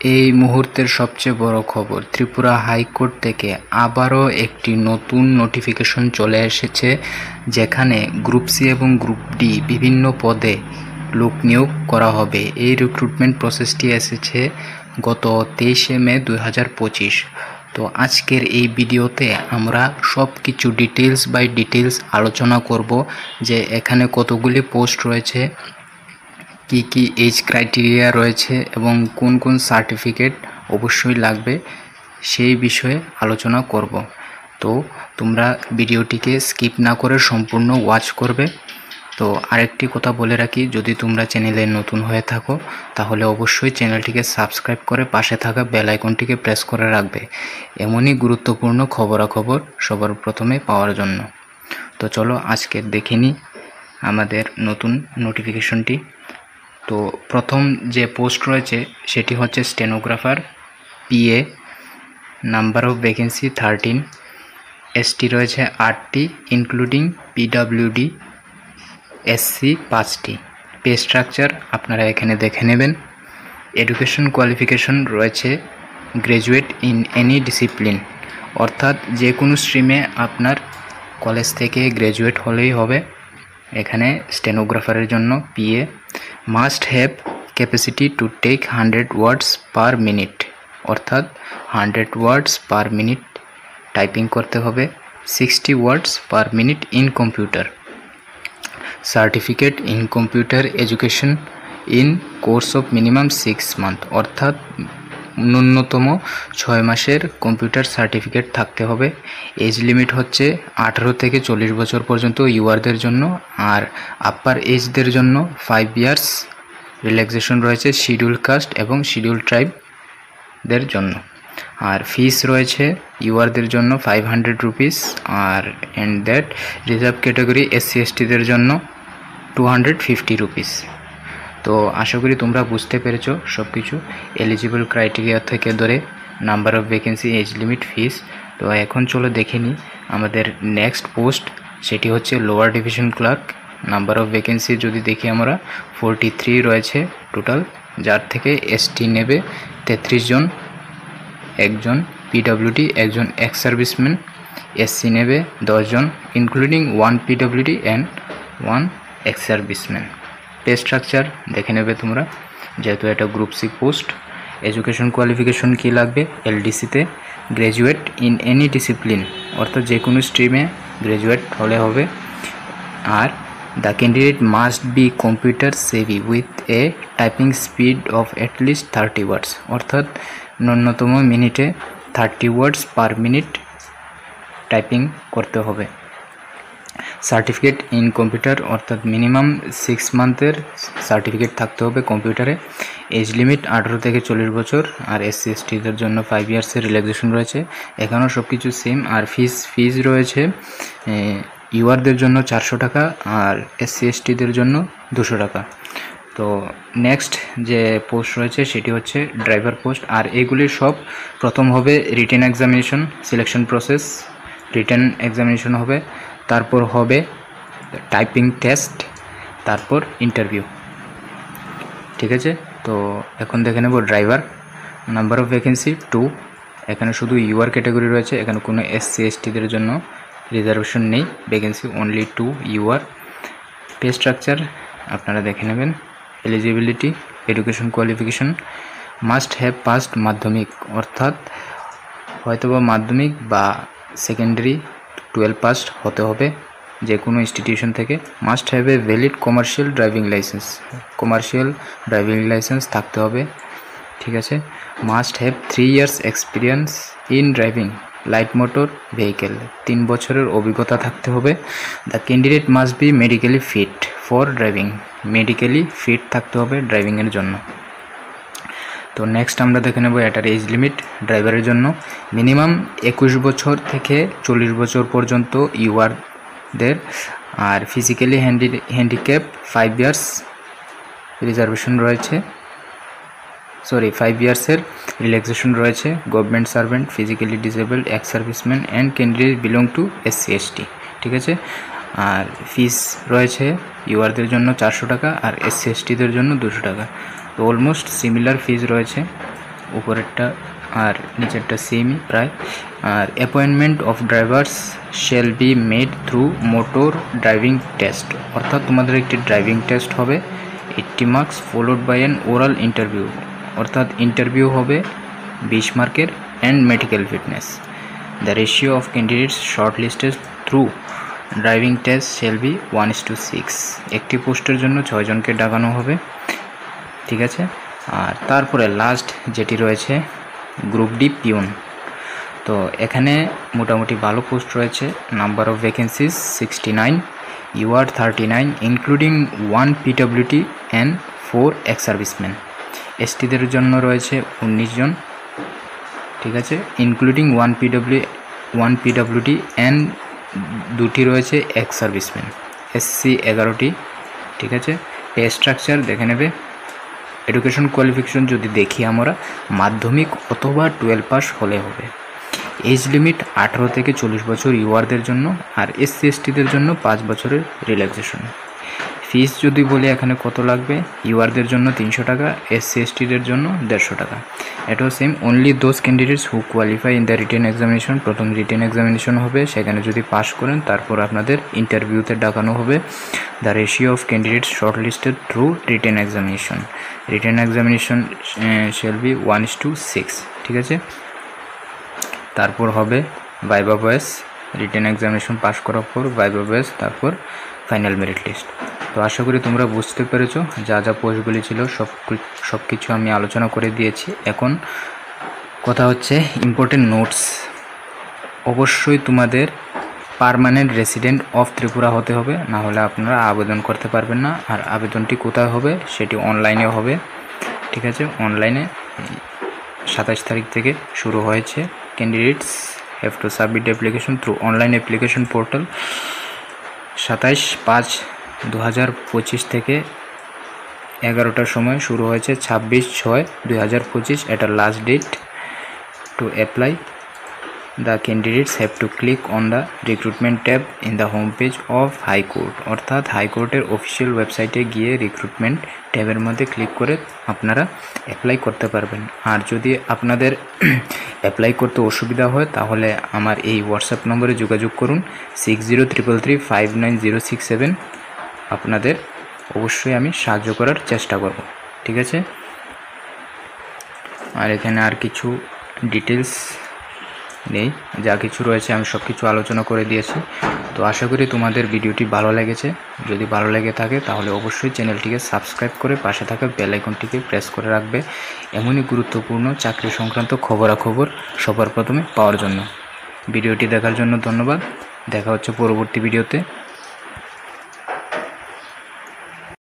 এই মুহূর্তের সবচেয়ে বড় খবর, ত্রিপুরা হাইকোর্ট থেকে আবারও একটি নতুন নোটিফিকেশন চলে এসেছে, যেখানে গ্রুপ সি এবং গ্রুপ ডি বিভিন্ন পদে লোক নিয়োগ করা হবে। এই রিক্রুটমেন্ট প্রসেসটি এসেছে গত 23শে মে 2025। তো আজকের এই ভিডিওতে আমরা সব কিছু ডিটেলস বাই ডিটেলস আলোচনা করব, যে এখানে কতগুলি পোস্ট রয়েছে, কি কি এজ ক্রাইটেরিয়া রয়েছে এবং কোন কোন সার্টিফিকেট অবশ্যই লাগবে, সেই বিষয়ে আলোচনা করব। তো তোমরা ভিডিওটিকে স্কিপ না করে সম্পূর্ণ ওয়াচ করবে। তো আরেকটি কথা বলে রাখি, যদি তোমরা চ্যানেলে নতুন হয়ে থাকো তাহলে অবশ্যই চ্যানেলটিকে সাবস্ক্রাইব করে পাশে থাকা বেল আইকনটিকে প্রেস করে রাখবে, এমনই গুরুত্বপূর্ণ খবরাখবর সবার প্রথমে পাওয়ার জন্য। তো চলো আজকে দেখে নিই আমাদের নতুন নোটিফিকেশনটি। তো প্রথম যে পোস্ট রয়েছে সেটি হচ্ছে stenographer PA, number of vacancy 13, ST রয়েছে 8টি ইনক্লুডিং পিডাব্লিউডি, এসসি 5টি। পে স্ট্রাকচার আপনারা এখানে দেখে নেবেন। এডুকেশন কোয়ালিফিকেশন রয়েছে গ্র্যাজুয়েট ইন এনি ডিসিপ্লিন, অর্থাৎ যে কোনো স্ট্রিমে আপনার কলেজ থেকে গ্র্যাজুয়েট হলেই হবে। এখানে স্টেনোগ্রাফারের জন্য PA must have capacity to take 100 words per minute, অর্থাৎ 100 ওয়ার্ডস পার মিনিট টাইপিং করতে হবে, 60 words per minute in computer. Certificate in computer education in course of minimum 6 month, অর্থাৎ ন্যূনতম 6 মাসের কম্পিউটার সার্টিফিকেট থাকতে হবে। এজ লিমিট হচ্ছে 18 থেকে 40 বছর পর্যন্ত ইউআরদের জন্য, আর আপার এজদের জন্য 5 ইয়ার্স রিল্যাক্সেশন রয়েছে শিডিউল কাস্ট এবং শিডিউল ট্রাইবদের জন্য। আর ফিস রয়েছে ইউআরদের জন্য 500 রুপিস, আর and that reserve category SC এসটিদের জন্য 250 রুপিস। তো আশা করি তোমরা বুঝতে পেরেছো সব কিছু, এলিজিবল ক্রাইটেরিয়া থেকে ধরে number of vacancy, age limit, fees. তো এখন চলো দেখে নিই আমাদের নেক্সট পোস্ট, সেটি হচ্ছে lower division clerk. Number of vacancy যদি দেখি আমরা 43 রয়েছে টোটাল, যার থেকে এসটি নেবে 33 জন, একজন পিডাব্লিউডি, একজন এক্স সার্ভিসম্যান। এসসি নেবে 10 জন including 1 PWD and 1 ex serviceman. Pay structure দেখে নেবে তোমরা, যেহেতু এটা group C post. Education qualification কী লাগবে, এলডিসিতে গ্র্যাজুয়েট ইন এনি ডিসিপ্লিন, অর্থাৎ যে কোনো স্ট্রিমে গ্র্যাজুয়েট হলে হবে। আর the candidate must be computer savvy with a typing speed of at least 30 words, অর্থাৎ ন্যূনতম মিনিটে 30 ওয়ার্ডস পার মিনিট টাইপিং করতে হবে। সার্টিফিকেট ইন কম্পিউটার, অর্থাৎ মিনিমাম 6 মান্থের সার্টিফিকেট থাকতে হবে কম্পিউটারে। এজ লিমিট 18 থেকে 40 বছর, আর এসসি এসটিদের জন্য 5 ইয়ার্সের রিল্যাক্সেশন রয়েছে। এখানেও সব কিছু সেম। আর ফিজ রয়েছে ইউআরদের জন্য 400 টাকা, আর এসসি এসটিদের জন্য 200 টাকা। তো নেক্সট যে পোস্ট রয়েছে সেটি হচ্ছে ড্রাইভার পোস্ট। আর এগুলি সব প্রথম হবে written examination, selection process, written examination হবে, তারপর হবে টাইপিং টেস্ট, তারপর ইন্টারভিউ। ঠিক আছে, তো এখন দেখে নেব ড্রাইভার। নাম্বার অফ ভ্যাকেন্সি 2, এখানে শুধু ইউআর ক্যাটাগরি রয়েছে, এখানে কোনো এসসি এসটিদের জন্য রিজার্ভেশন নেই, vacancy only 2 UR. Pay structure আপনারা দেখে নেবেন। Eligibility, education qualification must have passed Madhyamik, অর্থাৎ হয়তোবা মাধ্যমিক বা সেকেন্ডারি 12 পাস হতে হবে যে কোনো ইনস্টিটিউশন থেকে। Must have a valid commercial driving license থাকতে হবে। ঠিক আছে, must have 3 years experience in driving light motor vehicle, 3 বছরের অভিজ্ঞতা থাকতে হবে। The candidate must be medically fit for driving, medically fit থাকতে হবে ড্রাইভিংয়ের জন্য। তো নেক্সট আমরা দেখে নেব এটার এজ লিমিট ড্রাইভারের জন্য। মিনিমাম 21 বছর থেকে 40 বছর পর্যন্ত ইউআরদের, আর ফিজিক্যালি হ্যান্ডিক্যাপ 5 ইয়ার্স রিজার্ভেশন রয়েছে, 5 ইয়ার্সের রিল্যাক্সেশন রয়েছে। Government servant, physically disabled, ex serviceman and candidate belong to SC ST. ঠিক আছে, আর ফিস রয়েছে ইউআরদের জন্য 400 টাকা, আর এসসি এসটিদের জন্য 200 টাকা। তো অলমোস্ট সিমিলার ফিজ রয়েছে। উপরেরটা আর নিচেরটা সেমই প্রায়। আর appointment of drivers shall be made through motor driving test, অর্থাৎ তোমাদের একটি ড্রাইভিং টেস্ট হবে 80 marks followed by an oral interview, অর্থাৎ ইন্টারভিউ হবে 20 মার্কের and medical fitness. The ratio of candidates shortlisted through driving test shall be 1:6। একটি পোস্টের জন্য 6 জনকে ডাকানো হবে, ঠিক আছে। আর তারপরে লাস্ট যেটি রয়েছে গ্রুপ ডি পিউন। তো এখানে মোটামুটি ভালো পোস্ট রয়েছে। Number of vacancies 69, UR 39 including 1 PWD and 4 ex serviceman. এসটিদের জন্য রয়েছে 19 জন, ঠিক আছে, ইনক্লুডিং 1 পিডব্লিউটি অ্যান্ড 2টি রয়েছে এক্স সার্ভিসম্যান। এসসি 11টি, ঠিক আছে। পে স্ট্রাকচার দেখে নেবে। এডুকেশন কোয়ালিফিকেশন যদি দেখি আমরা, মাধ্যমিক অথবা 12 পাস হলে হবে। এজ লিমিট 18 থেকে 40 বছর ইউআরদের জন্য, আর এসসি এসটিদের জন্য 5 বছরের রিল্যাক্সেশন। ফিস যদি বলি এখানে কত লাগবে, ইউআরদের জন্য 300 টাকা, এসসি এসটিদের জন্য 150 টাকা। এটাও same, only those candidates who qualify in the written examination. প্রথম রিটেন এক্সামিনেশন হবে, সেখানে যদি পাস করেন তারপর আপনাদের ইন্টারভিউতে ডাকানো হবে। The ratio of candidates shortlisted through written examination shall be 1:6, ঠিক আছে। তারপর হবে viva voice, written examination pass করার পর ভাইভা ভয়েস, তারপর ফাইনাল মেরিট লিস্ট। তো আশা করি তোমরা বুঝতে পেরেছো যা যা পোস্টগুলি ছিল সব কিছু আমি আলোচনা করে দিয়েছি। এখন কথা হচ্ছে ইম্পর্টেন্ট নোটস। অবশ্যই তোমাদের পার্মানেন্ট রেসিডেন্ট অফ ত্রিপুরা হতে হবে, না হলে আপনারা আবেদন করতে পারবেন না। আর আবেদনটি কোথায় হবে, সেটি অনলাইনে হবে, ঠিক আছে। অনলাইনে 27 তারিখ থেকে শুরু হয়েছে। Candidates have to submit application through online application portal. 27/5/2025 থেকে 11টার সময় শুরু হয়েছে। 26/6/2025 এটা last date to apply. The candidates have to click on the recruitment tab in the home page of High Court, অর্থাৎ হাইকোর্টের অফিসিয়াল ওয়েবসাইটে গিয়ে রিক্রুটমেন্ট ট্যাবের মধ্যে ক্লিক করে আপনারা অ্যাপ্লাই করতে পারবেন। আর যদি আপনাদের অ্যাপ্লাই করতে অসুবিধা হয় তাহলে আমার এই হোয়াটসঅ্যাপ নম্বরে যোগাযোগ করুন 6033359067। আপনাদের অবশ্যই আমি সাহায্য করার চেষ্টা করব, ঠিক আছে। আর এখানে আর কিছু ডিটেলস নেই, যা কিছু রয়েছে আমি সব কিছু আলোচনা করে দিয়েছি। তো আশা করি তোমাদের ভিডিওটি ভালো লেগেছে। যদি ভালো লেগে থাকে তাহলে অবশ্যই চ্যানেলটিকে সাবস্ক্রাইব করে পাশে থাকা বেল আইকনটিকে প্রেস করে রাখবে, এমনই গুরুত্বপূর্ণ চাকরি সংক্রান্ত খবরাখবর সবার প্রথমে পাওয়ার জন্য। ভিডিওটি দেখার জন্য ধন্যবাদ। দেখা হচ্ছে পরবর্তী ভিডিওতে।